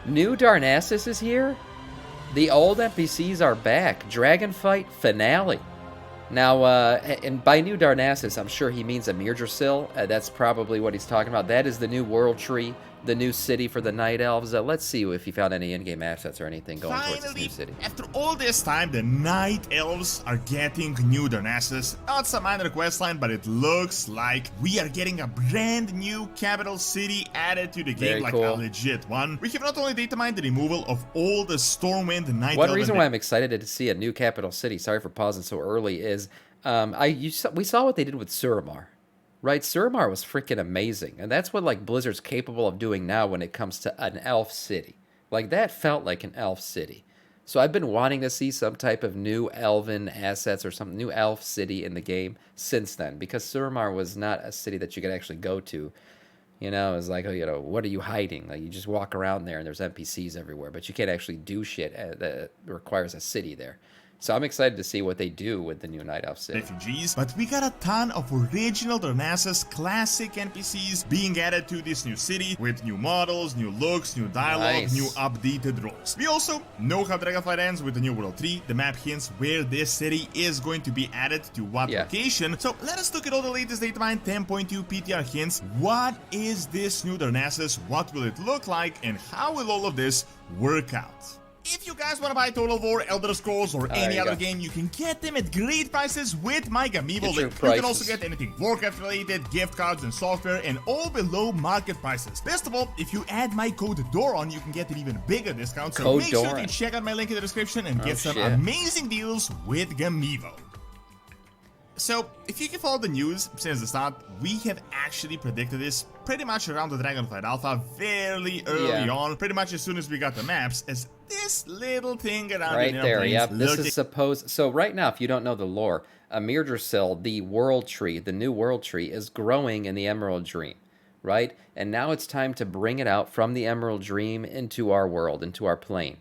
New Darnassus is here? The old NPCs are back. Dragonflight finale. Now, and by New Darnassus, I'm sure he means Amirdrasil. That's probably what he's talking about. That is the new world tree, the new city for the Night Elves. Let's see if he found any in-game assets or anything going towards this new city. After all this time, the Night Elves are getting New Darnassus. Not some minor questline, but it looks like we are getting a brand new capital city added to the game, like a legit one. We have not only datamined the removal of all the Stormwind Night Elves. One reason why I'm excited to see a new capital city, sorry for pausing so early, is we saw what they did with Suramar. Right, Suramar was freaking amazing, and that's what like Blizzard's capable of doing now when it comes to an elf city. Like that felt like an elf city. So I've been wanting to see some type of new elven assets or some new elf city in the game since then, because Suramar was not a city that you could actually go to. You know, it's like, you know, what are you hiding? Like you just walk around there and there's NPCs everywhere, but you can't actually do shit that requires a city there. So I'm excited to see what they do with the new Night Elf city. Refugees, but we got a ton of original Darnassus classic NPCs being added to this new city with new models, new looks, new dialogue, new updated roles. We also know how Dragonflight ends with the new World 3. The map hints where this city is going to be added to what location. So let us look at all the latest Datamined 10.2 PTR hints. What is this new Darnassus? What will it look like? And how will all of this work out? If you guys want to buy Total War, Elder Scrolls, or any other game, you can get them at great prices with my Gamivo link. You can also get anything Warcraft related, gift cards and software, and all below market prices. Best of all, if you add my code DORON, you can get an even bigger discount. So make sure to check out my link in the description and get some amazing deals with Gamivo. So, if you can follow the news since the start, we have actually predicted this pretty much around the Dragonflight Alpha very early on, pretty much as soon as we got the maps, as this little thing around right there, yep. This is supposed... So right now, if you don't know the lore, Amirdrasil, the world tree, the new world tree, is growing in the Emerald Dream, right? And now it's time to bring it out from the Emerald Dream into our world, into our plane.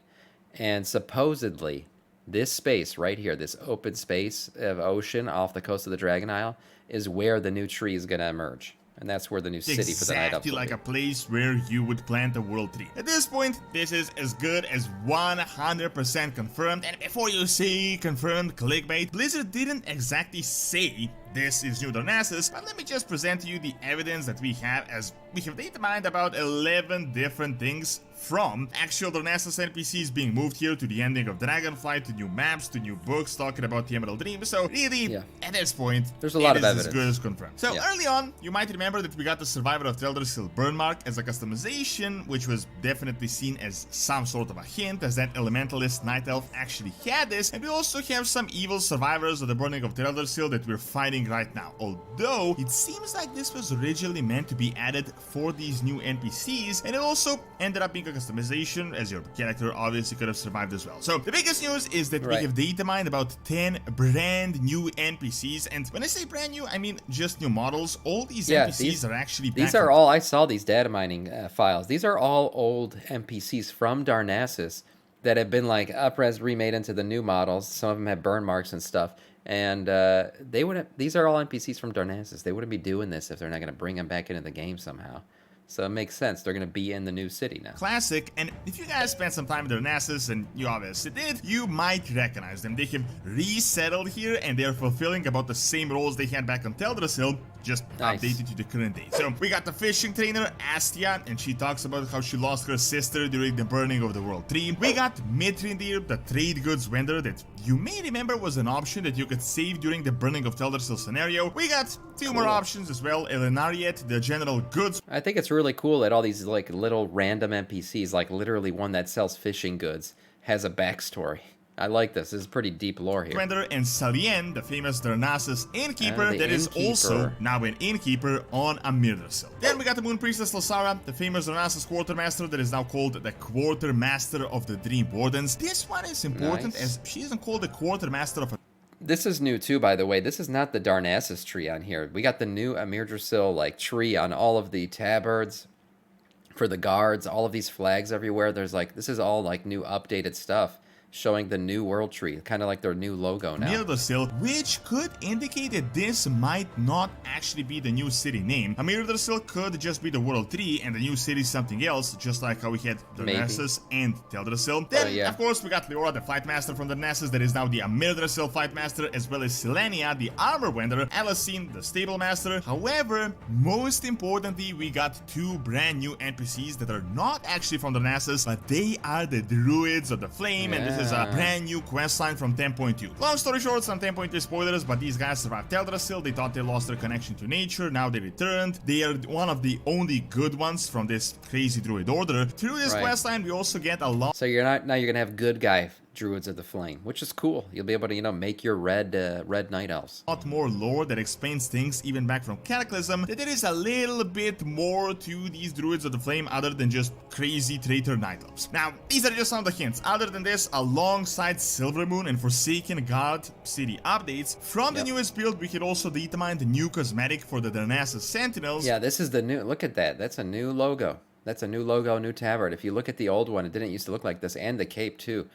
And supposedly... this space right here, this open space of ocean off the coast of the Dragon Isle, is where the new tree is going to emerge. And that's where the new city for the Night Elves will be. Exactly like a place where you would plant a World 3. At this point, this is as good as 100% confirmed. And before you say confirmed clickbait, Blizzard didn't exactly say this is New Darnassus, but let me just present to you the evidence that we have, as we have datamined about 11 different things, from actual Darnassus NPCs being moved here to the ending of Dragonflight, to new maps, to new books talking about the Emerald Dream. So really, at this point, there's a lot of evidence. As good as confirmed. So early on, you might remember that we got the Survivor of Teldrassil Burnmark as a customization, which was definitely seen as some sort of a hint, as that Elementalist Night Elf actually had this. And we also have some evil survivors of the Burning of Teldrassil that we're fighting right now. Although, it seems like this was originally meant to be added for these new NPCs, and it also ended up being a customization, as your character obviously could have survived as well. So the biggest news is that we have datamined about 10 brand new NPCs, and when I say brand new, I mean just new models. All these NPCs are actually these are all, I saw these data mining files. These are all old NPCs from Darnassus that have been like up-res remade into the new models. Some of them have burn marks and stuff. And these are all NPCs from Darnassus. They wouldn't be doing this if they're not going to bring them back into the game somehow. So it makes sense. They're going to be in the new city now. Classic, and if you guys spent some time with Darnassus, and you obviously did, you might recognize them. They have resettled here, and they're fulfilling about the same roles they had back on Teldrassil, just updated to the current day. So we got the fishing trainer, Astia, and she talks about how she lost her sister during the burning of the World 3. We got Mithrindir, the trade goods vendor that you may remember was an option that you could save during the burning of Teldrassil scenario. We got two more options as well. Elenariet, the general goods. I think it's really cool that all these like little random NPCs, like literally one that sells fishing goods, has a backstory. I like this. This is pretty deep lore here. And Salien, the famous Darnassus innkeeper that is also now an innkeeper on Amirdrasil. Then we got the Moon Priestess Losara, the famous Darnassus quartermaster that is now called the Quartermaster of the Dream Wardens. This one is important as she isn't called the Quartermaster of a... This is new too, by the way. This is not the Darnassus tree on here. We got the new Amirdrasil like tree on all of the tabards for the guards, all of these flags everywhere. There's like, this is all like new updated stuff. showing the new world tree, kind of like their new logo now. Yggdrasil, which could indicate that this might not actually be the new city name. Yggdrasil could just be the world tree and the new city is something else, just like how we had Darnassus and Yggdrasil. Then, of course, we got Leora, the fight master from Darnassus, that is now the Yggdrasil fight master, as well as Selenia, the armor wender, Alicine, the stable master. However, most importantly, we got two brand new NPCs that are not actually from Darnassus, but they are the Druids of the Flame, and this is a brand new questline from 10.2. Long story short, some 10.2 spoilers, but these guys survived Yggdrasil. They thought they lost their connection to nature, now they returned. They are one of the only good ones from this crazy Druid order. Through this questline, we also get a lot. So you're gonna have good guy Druids of the Flame, which is cool. You'll be able to, you know, make your red night elves. A lot more lore that explains things even back from Cataclysm, that there is a little bit more to these Druids of the Flame other than just crazy traitor night elves. Now, these are just some of the hints. Other than this, alongside Silvermoon and Forsaken God city updates, from the newest build, we could also determine the new cosmetic for the Darnassus Sentinels. Yeah, this is the new, look at that. That's a new logo. That's a new logo, new tabard. If you look at the old one, it didn't used to look like this, and the cape too.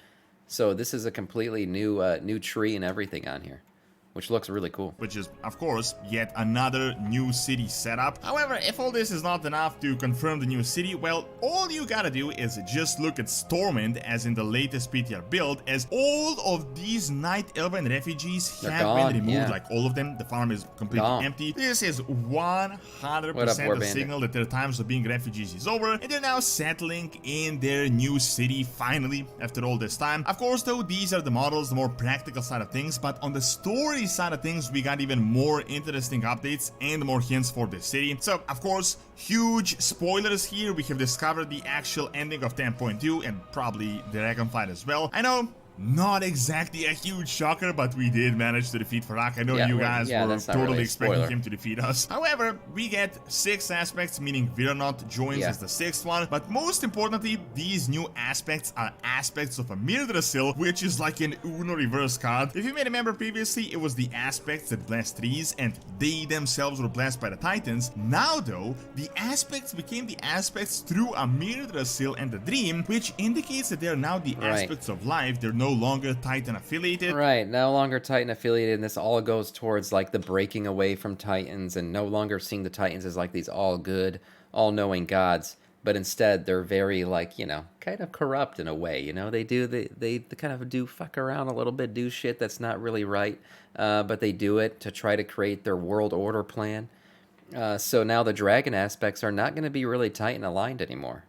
So this is a completely new new tree and everything on here, which looks really cool. Which is, of course, yet another new city setup. However, if all this is not enough to confirm the new city, well, all you gotta do is just look at Stormwind, as in the latest PTR build, as all of these Night Elven refugees have been removed, like all of them. The farm is completely empty. This is 100% a signal that their times of being refugees is over, and they're now settling in their new city, finally, after all this time. Of course, though, these are the models, the more practical side of things, but on the story side of things, we got even more interesting updates and more hints for the city. So, of course, huge spoilers here. We have discovered the actual ending of 10.2 and probably the Dragonflight as well. I know, not exactly a huge shocker, but we did manage to defeat Farak. I know you guys were totally expecting him to defeat us. However, we get 6 aspects, meaning Viranot joins as the 6th one. But most importantly, these new aspects are aspects of a Yggdrasil, which is like an Uno reverse card. If you may remember previously, it was the aspects that blessed trees, and they themselves were blessed by the Titans. Now, though, the aspects became the aspects through a Yggdrasil and the Dream, which indicates that they are now the aspects of life. They're no longer Titan affiliated. Right, no longer Titan affiliated, and this all goes towards like the breaking away from Titans and no longer seeing the Titans as like these all good, all knowing gods, but instead they're very like, you know, kind of corrupt in a way, you know. They kind of do fuck around a little bit, do shit that's not really right, but they do it to try to create their world order plan. So now the dragon aspects are not going to be really Titan aligned anymore,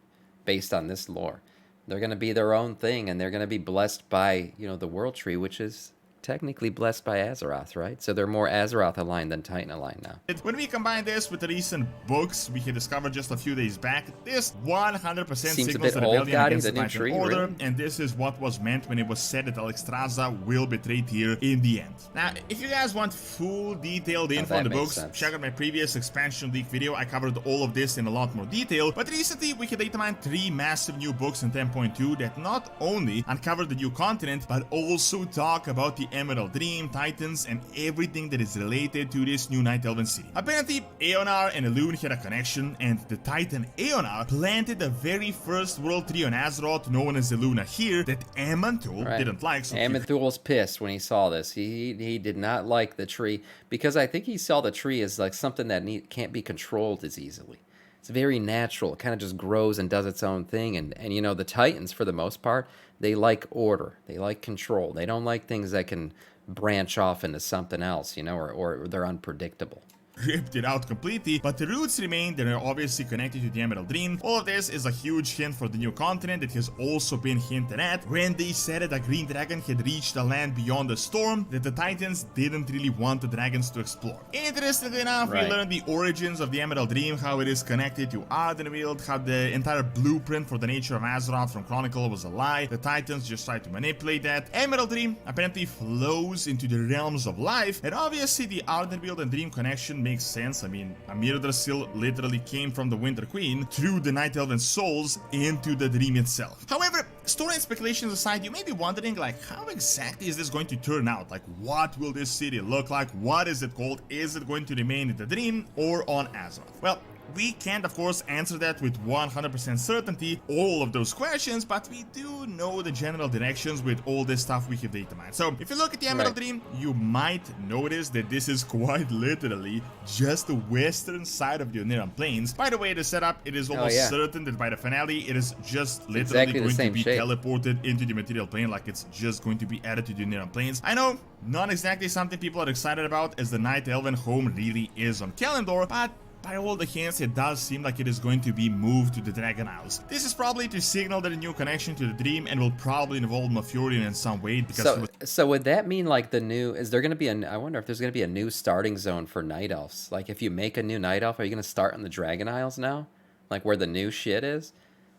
based on this lore. They're going to be their own thing, and they're going to be blessed by, you know, the world tree, which is technically blessed by Azeroth, right? So they're more Azeroth aligned than Titan aligned now. When we combine this with the recent books we had discovered just a few days back, this 100% signals the rebellion against the Titan Order, and this is what was meant when it was said that Alexstrasza will betray Tyr in the end. Now, if you guys want full detailed info on the books, check out my previous expansion leak video. I covered all of this in a lot more detail, but recently we had datamined 3 massive new books in 10.2 that not only uncover the new continent, but also talk about the Emerald Dream, Titans, and everything that is related to this new Night Elven city. Apparently, Eonar and Elune had a connection, and the Titan Eonar planted the very first world tree on Azeroth, known as Eluna here, that Amantul didn't like. So Amantul's pissed when he saw this. He did not like the tree, because I think he saw the tree as like something that can't be controlled as easily. It's very natural. It kind of just grows and does its own thing. And you know, the Titans, for the most part, they like order. They like control. They don't like things that can branch off into something else, you know, or they're unpredictable. Ripped it out completely, but the roots remain. They're obviously connected to the Emerald Dream. All of this is a huge hint for the new continent that has also been hinted at when they said that a green dragon had reached a land beyond the storm that the Titans didn't really want the dragons to explore. Interestingly enough, we learned the origins of the Emerald Dream, how it is connected to Ardenweald, how the entire blueprint for the nature of Azeroth from Chronicle was a lie. The Titans just tried to manipulate that. Emerald Dream apparently flows into the realms of life, and obviously the Ardenweald and Dream connection makes sense. I mean, Yggdrasil literally came from the Winter Queen through the Night Elven souls into the Dream itself. However, story and speculations aside, you may be wondering, like, how exactly is this going to turn out? Like, what will this city look like? What is it called? Is it going to remain in the Dream or on Azeroth? Well, We can't, of course, answer that with 100% certainty, all of those questions, but we do know the general directions with all this stuff we have data mined. So, if you look at the Emerald Dream, you might notice that this is quite literally just the western side of the Oneran Plains. By the way, the setup, it is almost certain that by the finale, it is just literally going to be teleported into the material plane, like it's just going to be added to the Oneran Plains. I know, not exactly something people are excited about, as the Night Elven home really is on Kalimdor, but by all the hints, it does seem like it is going to be moved to the Dragon Isles. This is probably to signal that a new connection to the Dream, and will probably involve Malfurion in some way. Because so would that mean like the new? Is there going to be a? I wonder if there's going to be a new starting zone for Night Elves. Like if you make a new Night Elf, are you going to start in the Dragon Isles now, like where the new shit is?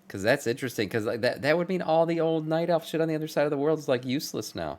Because that's interesting. Because like that would mean all the old Night Elf shit on the other side of the world is like useless now.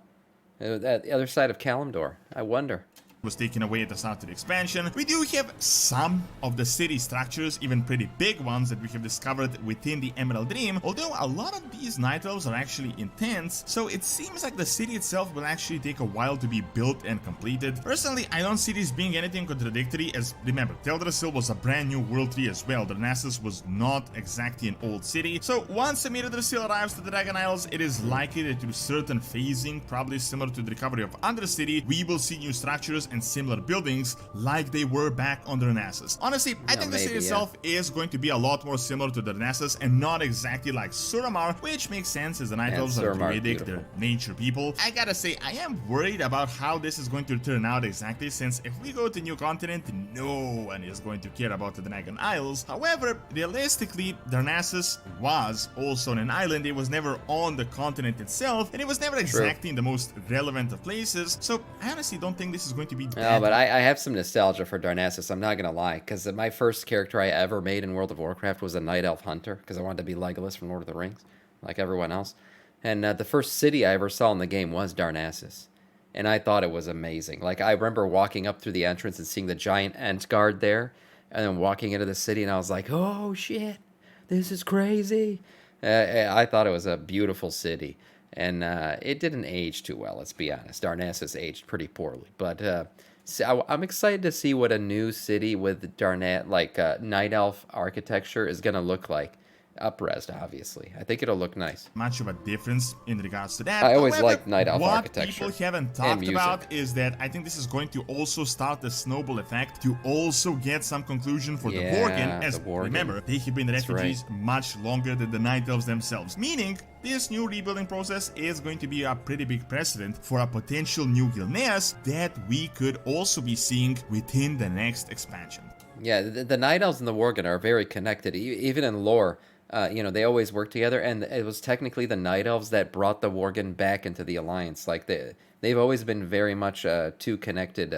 At the other side of Kalimdor. I wonder. Was taken away at the start of the expansion. We do have some of the city structures, even pretty big ones that we have discovered within the Emerald Dream, although a lot of these Night Elves are actually intense, so it seems like the city itself will actually take a while to be built and completed. Personally, I don't see this being anything contradictory, as remember, Teldrassil was a brand new World Tree as well. Darnassus was not exactly an old city, so once Samiccus arrives to the Dragon Isles, it is likely that through certain phasing, probably similar to the recovery of Undercity, we will see new structures and similar buildings like they were back on Darnassus. Honestly, I think the city itself is going to be a lot more similar to Darnassus and not exactly like Suramar, which makes sense as the Night Elves are druidic, they're nature people. I gotta say, I am worried about how this is going to turn out exactly, since if we go to New Continent, no one is going to care about the Dragon Isles. However, realistically, Darnassus was also on an island. It was never on the continent itself, and it was never exactly in the most relevant of places, so I honestly don't think this is going to be no, but I have some nostalgia for Darnassus, I'm not gonna lie, because my first character I ever made in World of Warcraft was a Night Elf Hunter, because I wanted to be Legolas from Lord of the Rings, like everyone else. And the first city I ever saw in the game was Darnassus, and I thought it was amazing. Like, I remember walking up through the entrance and seeing the giant Ent Guard there, and then walking into the city, and I was like, oh shit, this is crazy. I thought it was a beautiful city. And it didn't age too well, let's be honest. Darnassus aged pretty poorly. But I'm excited to see what a new city with Night Elf architecture is going to look like. Up-resed, obviously. I think it'll look nice. Much of a difference in regards to that. I always liked Night Elf architecture. What people haven't talked about is that I think this is going to also start the snowball effect to also get some conclusion for the Worgen, as remember, they have been refugees much longer than the Night Elves themselves, meaning this new rebuilding process is going to be a pretty big precedent for a potential new Gilneas that we could also be seeing within the next expansion. Yeah, the Night Elves and the Worgen are very connected, even in lore. You know, they always work together, and it was technically the Night Elves that brought the Worgen back into the Alliance. Like, they've always been very much two connected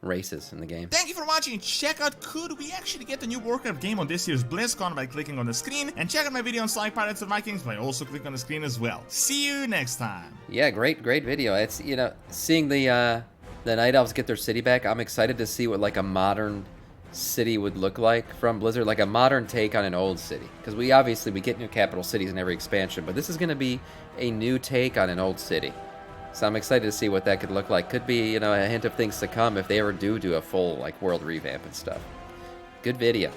races in the game. Thank you for watching. Check out, could we actually get a new Warcraft game on this year's BlizzCon by clicking on the screen, and check out my video on Slag Pirates and Vikings by also clicking on the screen as well. See you next time. Yeah, great video. It's, you know, seeing the Night Elves get their city back, I'm excited to see what like a modern city would look like from Blizzard, like a modern take on an old city, because we get new capital cities in every expansion, but this is going to be a new take on an old city, so I'm excited to see what that could look like. Could be, you know, a hint of things to come if they ever do a full like world revamp and stuff. Good video.